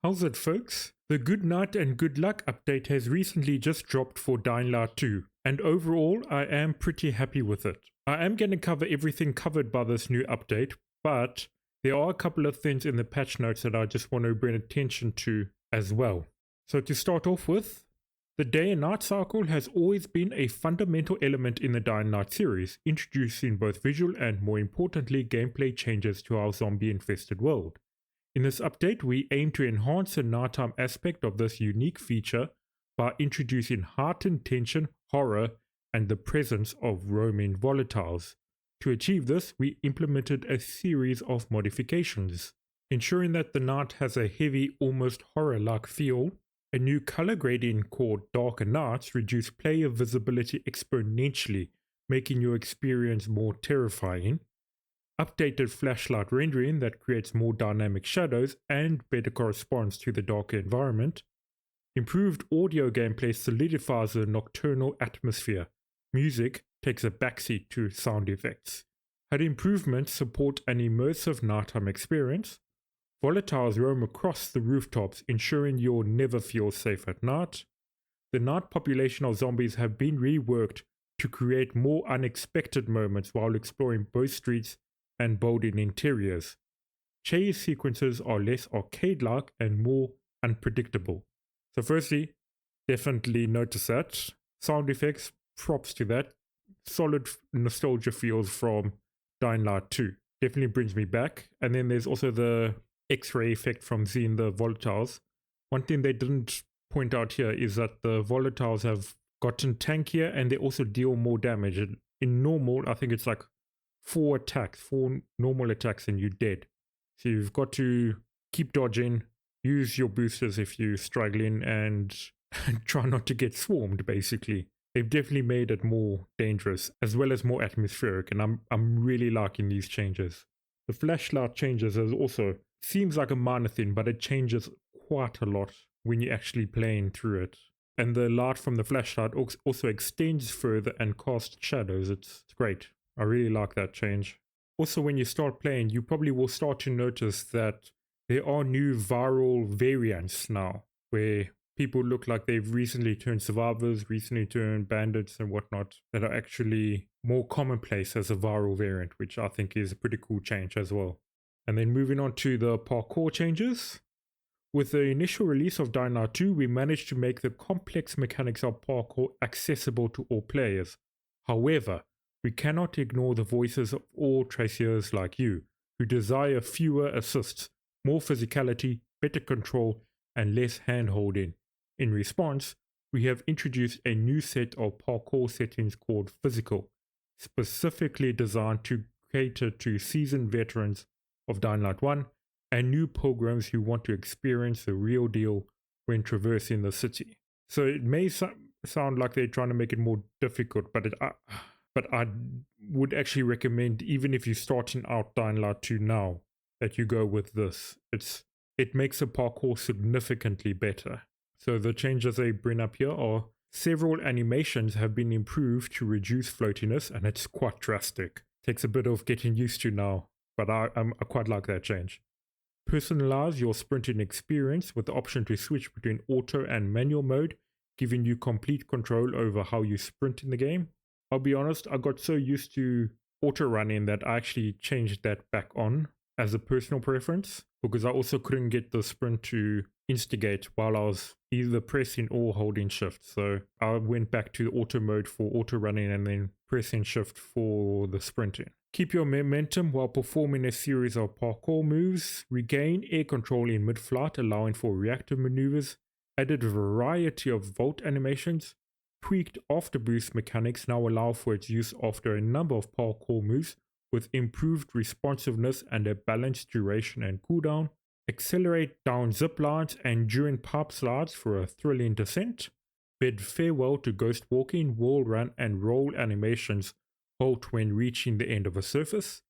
How's it, folks? The Good Night and Good Luck update has recently just dropped for Dying Light 2, and overall I am pretty happy with it. I am going to cover everything covered by this new update, but there are a couple of things in the patch notes that I just want to bring attention to as well. So to start off with, the day and night cycle has always been a fundamental element in the Dying Light series, introducing both visual and, more importantly, gameplay changes to our zombie-infested world. In this update, we aim to enhance the nighttime aspect of this unique feature by introducing heightened tension, horror, and the presence of roaming volatiles. To achieve this, we implemented a series of modifications, ensuring that the night has a heavy, almost horror-like feel. A new color gradient called Darker Nights reduced player visibility exponentially, making your experience more terrifying. Updated flashlight rendering that creates more dynamic shadows and better corresponds to the darker environment. Improved audio gameplay solidifies the nocturnal atmosphere. Music takes a backseat to sound effects. HUD improvements support an immersive nighttime experience. Volatiles roam across the rooftops, ensuring you'll never feel safe at night. The night population of zombies have been reworked to create more unexpected moments while exploring both streets and building interiors. Chase sequences are less arcade-like and more unpredictable. So firstly, definitely notice that. Sound effects, props to that. Solid nostalgia feels from Dying Light 2. Definitely brings me back. And then there's also the X-ray effect from seeing the volatiles. One thing they didn't point out here is that the volatiles have gotten tankier and they also deal more damage. In normal, I think it's like 4 normal attacks and you're dead. So you've got to keep dodging, use your boosters if you're struggling, and try not to get swarmed, basically. They've definitely made it more dangerous as well as more atmospheric, and I'm really liking these changes. The flashlight changes as also seems like a minor thing, but it changes quite a lot when you're actually playing through it. And the light from the flashlight also extends further and casts shadows. It's great. I really like that change. Also, when you start playing, you probably will start to notice that there are new viral variants now, where people look like they've recently turned survivors, recently turned bandits and whatnot, that are actually more commonplace as a viral variant, which I think is a pretty cool change as well. And then moving on to the parkour changes. With the initial release of Dying Light 2, we managed to make the complex mechanics of parkour accessible to all players. However, we cannot ignore the voices of all traciers like you, who desire fewer assists, more physicality, better control, and less hand-holding. In response, we have introduced a new set of parkour settings called Physical, specifically designed to cater to seasoned veterans of Dying Light 1 and new pilgrims who want to experience the real deal when traversing the city. So it may sound like they're trying to make it more difficult, but I would actually recommend, even if you're starting out Dying Light 2 now, that you go with this. It makes the parkour significantly better. So the changes they bring up here are several animations have been improved to reduce floatiness, and it's quite drastic. Takes a bit of getting used to now, but I quite like that change. Personalize your sprinting experience with the option to switch between auto and manual mode, giving you complete control over how you sprint in the game. I'll be honest, I got so used to auto running that I actually changed that back on as a personal preference, because I also couldn't get the sprint to instigate while I was either pressing or holding shift. So I went back to auto mode for auto running and then pressing shift for the sprinting. Keep your momentum while performing a series of parkour moves. Regain air control in mid-flight, allowing for reactive maneuvers. Added a variety of vault animations. Tweaked after boost mechanics now allow for its use after a number of parkour moves with improved responsiveness and a balanced duration and cooldown. Accelerate down zip lines and during pipe slides for a thrilling descent. Bid farewell to ghost walking, wall run and roll animations. Halt when reaching the end of a surface.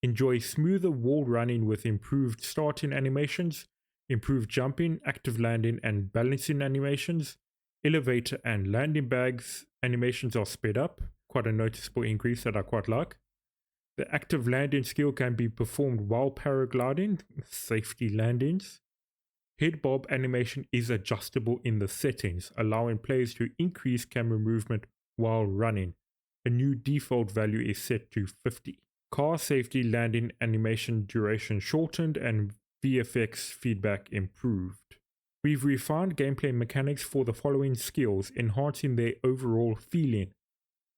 Enjoy smoother wall running with improved starting animations, improved jumping, active landing and balancing animations. Elevator and landing bags animations are sped up, quite a noticeable increase that I quite like. The active landing skill can be performed while paragliding, safety landings. Head bob animation is adjustable in the settings, allowing players to increase camera movement while running. A new default value is set to 50. Car safety landing animation duration shortened and VFX feedback improved. We've refined gameplay mechanics for the following skills, enhancing their overall feeling: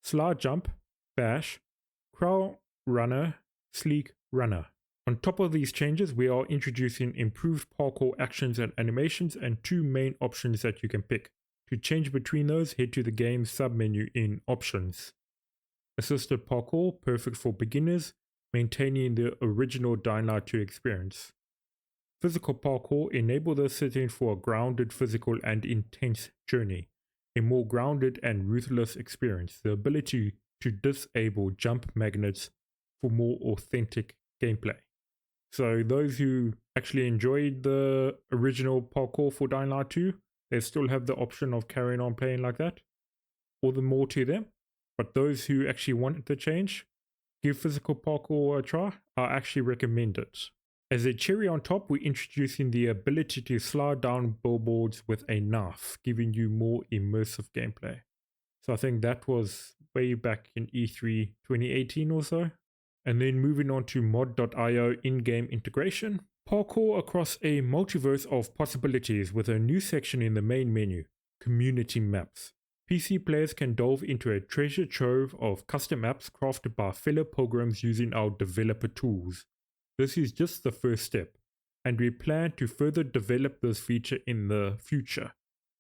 slide jump, bash, crawl runner, sleek runner. On top of these changes, we are introducing improved parkour actions and animations and 2 main options that you can pick. To change between those, head to the game submenu in Options. Assisted parkour, perfect for beginners, maintaining the original Dying Light 2 experience. Physical parkour, enable the setting for a grounded, physical and intense journey. A more grounded and ruthless experience. The ability to disable jump magnets for more authentic gameplay. So those who actually enjoyed the original parkour for Dying Light 2, they still have the option of carrying on playing like that. All the more to them. But those who actually wanted the change, give physical parkour a try. I actually recommend it. As a cherry on top, we're introducing the ability to slide down billboards with a knife, giving you more immersive gameplay. So I think that was way back in E3 2018 or so. And then moving on to mod.io in-game integration. Parkour across a multiverse of possibilities with a new section in the main menu, community maps. PC players can delve into a treasure trove of custom maps crafted by fellow pilgrims using our developer tools. This is just the first step, and we plan to further develop this feature in the future.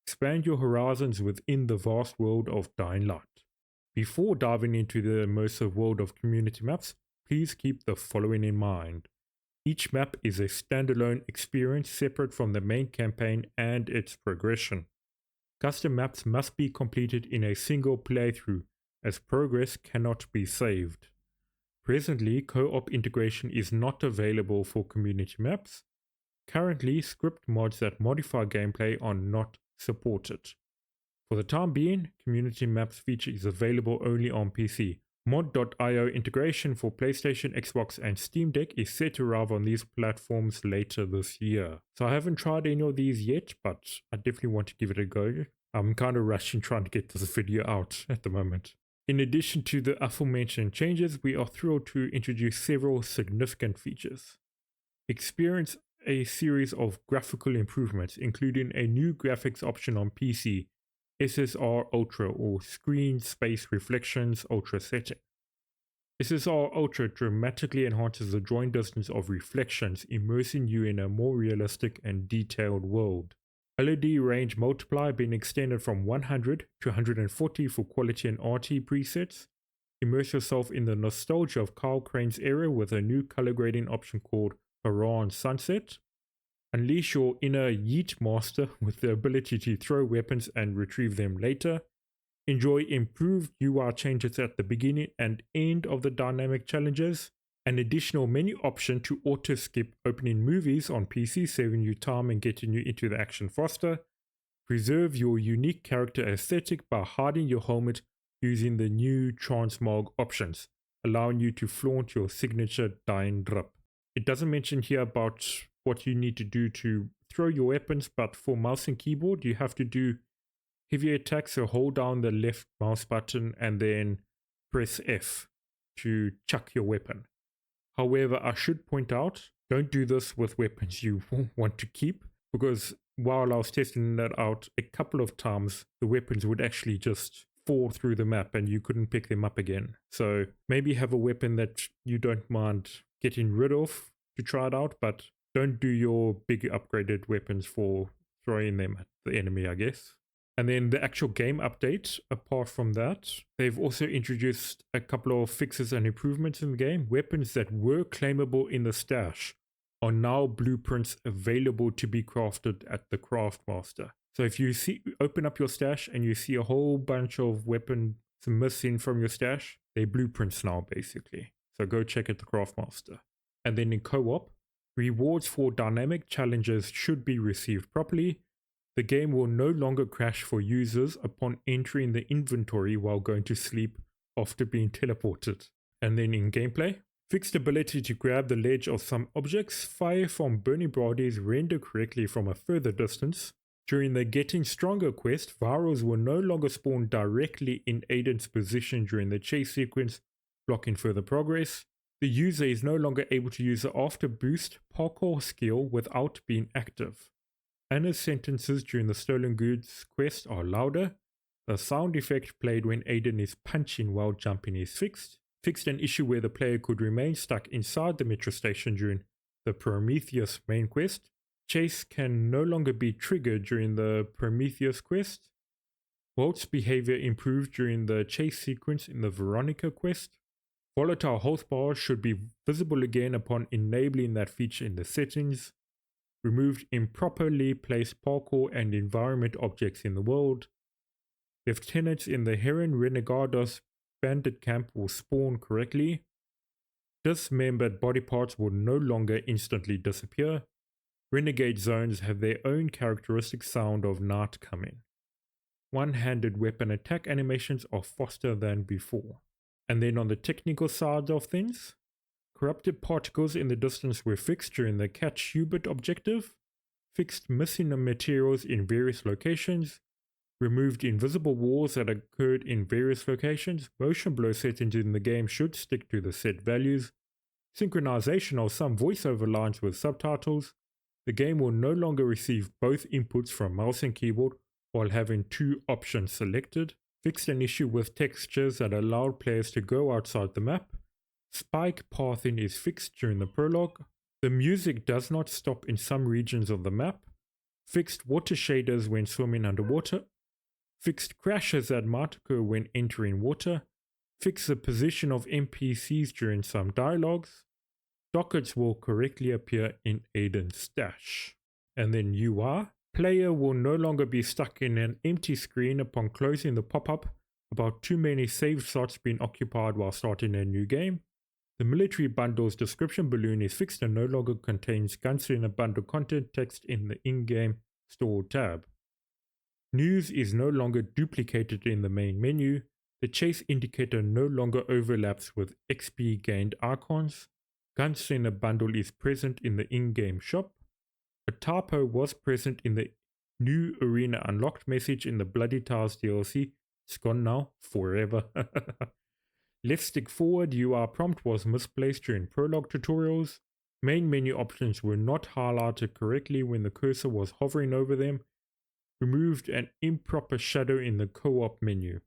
Expand your horizons within the vast world of Dying Light. Before diving into the immersive world of community maps, please keep the following in mind. Each map is a standalone experience separate from the main campaign and its progression. Custom maps must be completed in a single playthrough, as progress cannot be saved. Presently, co-op integration is not available for community maps. Currently, script mods that modify gameplay are not supported. For the time being, community maps feature is available only on PC. Mod.io integration for PlayStation, Xbox and Steam Deck is set to arrive on these platforms later this year. So I haven't tried any of these yet, but I definitely want to give it a go. I'm kind of rushing trying to get this video out at the moment. In addition to the aforementioned changes, we are thrilled to introduce several significant features. Experience a series of graphical improvements, including a new graphics option on PC, SSR Ultra or Screen Space Reflections Ultra setting. SSR Ultra dramatically enhances the drawing distance of reflections, immersing you in a more realistic and detailed world. LED range multiply being extended from 100 to 140 for quality and RT presets. Immerse yourself in the nostalgia of Kyle Crane's era with a new color grading option called Haran Sunset. Unleash your inner Yeet Master with the ability to throw weapons and retrieve them later. Enjoy improved UI changes at the beginning and end of the dynamic challenges. An additional menu option to auto-skip opening movies on PC, saving you time and getting you into the action faster. Preserve your unique character aesthetic by hiding your helmet using the new transmog options, allowing you to flaunt your signature dying drip. It doesn't mention here about what you need to do to throw your weapons, but for mouse and keyboard you have to do heavy attacks, so hold down the left mouse button and then press F to chuck your weapon. However, I should point out, don't do this with weapons you want to keep, because while I was testing that out a couple of times, the weapons would actually just fall through the map and you couldn't pick them up again. So maybe have a weapon that you don't mind getting rid of to try it out, but don't do your big upgraded weapons for throwing them at the enemy, I guess. And then the actual game update, apart from that, they've also introduced a couple of fixes and improvements in the game. Weapons that were claimable in the stash are now blueprints available to be crafted at the Craftmaster. So if you open up your stash and you see a whole bunch of weapons missing from your stash, they're blueprints now basically. So go check out the Craftmaster. And then in co-op, rewards for dynamic challenges should be received properly. The game will no longer crash for users upon entering the inventory while going to sleep after being teleported. And then in gameplay, Fixed ability to grab the ledge of some objects, fire from burning bodies, render correctly from a further distance. During the Getting Stronger quest, virals will no longer spawn directly in Aiden's position during the chase sequence, blocking further progress. The user is no longer able to use the after boost parkour skill without being active. Anna's sentences during the Stolen Goods quest are louder. The sound effect played when Aiden is punching while jumping is fixed. Fixed an issue where the player could remain stuck inside the metro station during the Prometheus main quest. Chase can no longer be triggered during the Prometheus quest. Walt's behavior improved during the chase sequence in the Veronica quest. Volatile health bars should be visible again upon enabling that feature in the settings. Removed improperly placed parkour and environment objects in the world. Lieutenants in the Heron Renegados bandit camp will spawn correctly. Dismembered body parts will no longer instantly disappear. Renegade zones have their own characteristic sound of night coming. One-handed weapon attack animations are faster than before. And then on the technical side of things, corrupted particles in the distance were fixed during the Catch Hubert objective, fixed missing materials in various locations, removed invisible walls that occurred in various locations. Motion blur settings in the game should stick to the set values. Synchronization of some voiceover lines with subtitles. The game will no longer receive both inputs from mouse and keyboard while having two options selected. Fixed an issue with textures that allowed players to go outside the map. Spike pathing is fixed during the prologue. The music does not stop in some regions of the map. Fixed water shaders when swimming underwater. Fixed crashes that might occur when entering water. Fix the position of NPCs during some dialogues. Dockets will correctly appear in Aiden's stash. And then UI. Player will no longer be stuck in an empty screen upon closing the pop-up about too many save slots being occupied while starting a new game. The military bundle's description balloon is fixed and no longer contains Gunslinger bundle content text in the in-game store tab. News is no longer duplicated in the main menu. The chase indicator no longer overlaps with XP gained icons. Gunslinger bundle is present in the in-game shop. A typo was present in the new arena unlocked message in the Bloody Towers DLC. It's gone now, forever. Left stick forward UI prompt was misplaced during prologue tutorials. Main menu options were not highlighted correctly when the cursor was hovering over them. Removed an improper shadow in the co-op menu.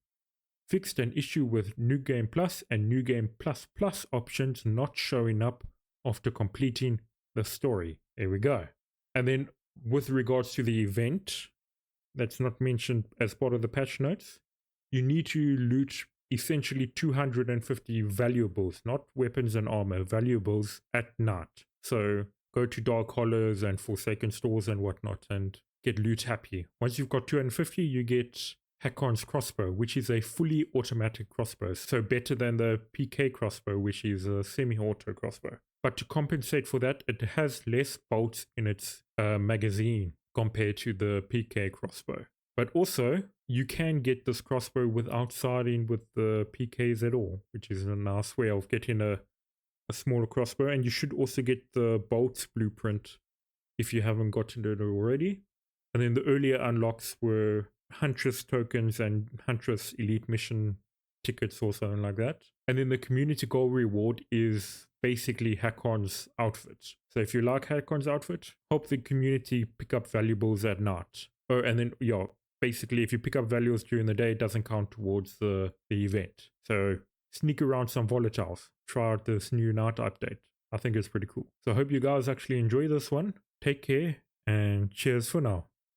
Fixed an issue with New Game Plus and New Game Plus Plus options not showing up after completing the story. There we go. And then with regards to the event, that's not mentioned as part of the patch notes, you need to loot essentially 250 valuables, not weapons and armor, valuables at night. So go to Dark Hollows and Forsaken stores and whatnot and get loot happy. Once you've got 250, you get Hakon's crossbow, which is a fully automatic crossbow. So better than the PK crossbow, which is a semi-auto crossbow. But to compensate for that, it has less bolts in its magazine compared to the PK crossbow. But also, you can get this crossbow without siding with the PKs at all, which is a nice way of getting a smaller crossbow. And you should also get the bolts blueprint if you haven't gotten it already. And then the earlier unlocks were Huntress tokens and Huntress Elite Mission tickets or something like that. And then the community goal reward is basically Hakon's outfit. So if you like Hakon's outfit, hope the community pick up valuables at night. Oh, and then, yeah, basically if you pick up valuables during the day, it doesn't count towards the event. So sneak around some volatiles. Try out this new night update. I think it's pretty cool. So I hope you guys actually enjoy this one. Take care and cheers for now.